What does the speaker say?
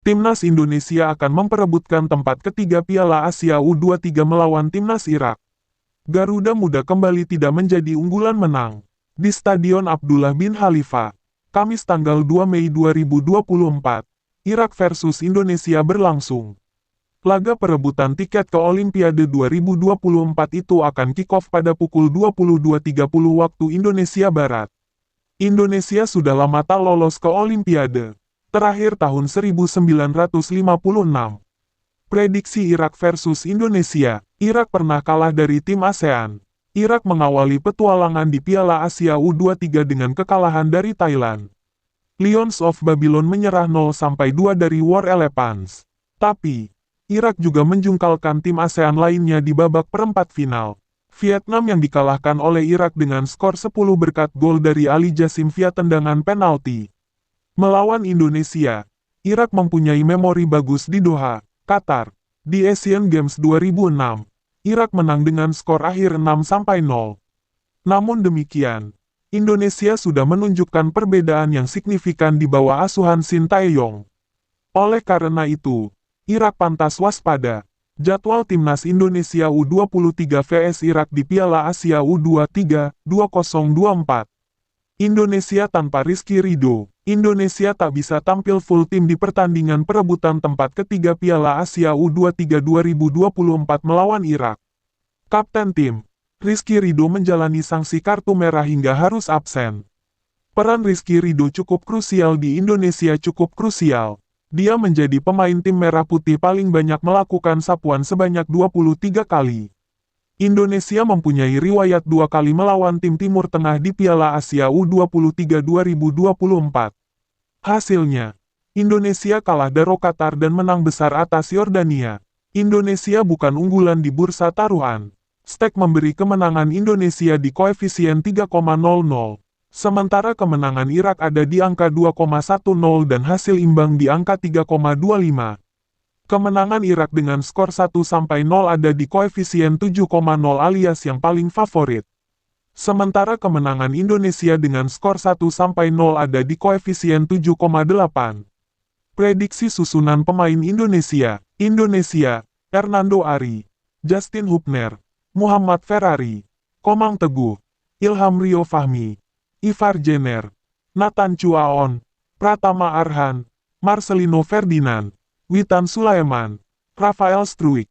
Timnas Indonesia akan memperebutkan tempat ketiga Piala Asia U23 melawan Timnas Irak. Garuda Muda kembali tidak menjadi unggulan menang. Di Stadion Abdullah bin Khalifa, Kamis tanggal 2 Mei 2024, Irak versus Indonesia berlangsung. Laga perebutan tiket ke Olimpiade 2024 itu akan kick-off pada pukul 22.30 waktu Indonesia Barat. Indonesia sudah lama tak lolos ke Olimpiade. Terakhir tahun 1956. Prediksi Irak versus Indonesia. Irak pernah kalah dari tim ASEAN. Irak mengawali petualangan di Piala Asia U23 dengan kekalahan dari Thailand. Lions of Babylon menyerah 0-2 dari War Elephants. Tapi, Irak juga menjungkalkan tim ASEAN lainnya di babak perempat final. Vietnam yang dikalahkan oleh Irak dengan skor 10 berkat gol dari Ali Jassim via tendangan penalti. Melawan Indonesia, Irak mempunyai memori bagus di Doha, Qatar. Di Asian Games 2006, Irak menang dengan skor akhir 6-0. Namun demikian, Indonesia sudah menunjukkan perbedaan yang signifikan di bawah asuhan Shin Tae-yong. Oleh karena itu, Irak pantas waspada. Jadwal Timnas Indonesia U23 vs Irak di Piala Asia U23 2024. Indonesia tanpa Rizky Ridho. Indonesia tak bisa tampil full tim di pertandingan perebutan tempat ketiga Piala Asia U23 2024 melawan Irak. Kapten tim, Rizky Ridho menjalani sanksi kartu merah hingga harus absen. Peran Rizky Ridho cukup krusial di Indonesia cukup krusial. Dia menjadi pemain tim merah putih paling banyak melakukan sapuan sebanyak 23 kali. Indonesia mempunyai riwayat 2 kali melawan tim Timur Tengah di Piala Asia U23 2024. Hasilnya, Indonesia kalah dari Qatar dan menang besar atas Yordania. Indonesia bukan unggulan di bursa taruhan. Stek memberi kemenangan Indonesia di koefisien 3,00. Sementara kemenangan Irak ada di angka 2,10 dan hasil imbang di angka 3,25. Kemenangan Irak dengan skor 1-0 ada di koefisien 7,0 alias yang paling favorit. Sementara kemenangan Indonesia dengan skor 1-0 ada di koefisien 7,8. Prediksi susunan pemain Indonesia. Indonesia, Hernando Ari, Justin Hubner, Muhammad Ferrari, Komang Teguh, Ilham Rio Fahmi, Ivar Jenner, Nathan Chuaon, Pratama Arhan, Marcelino Ferdinand, Witan Sulaiman, Rafael Struijk.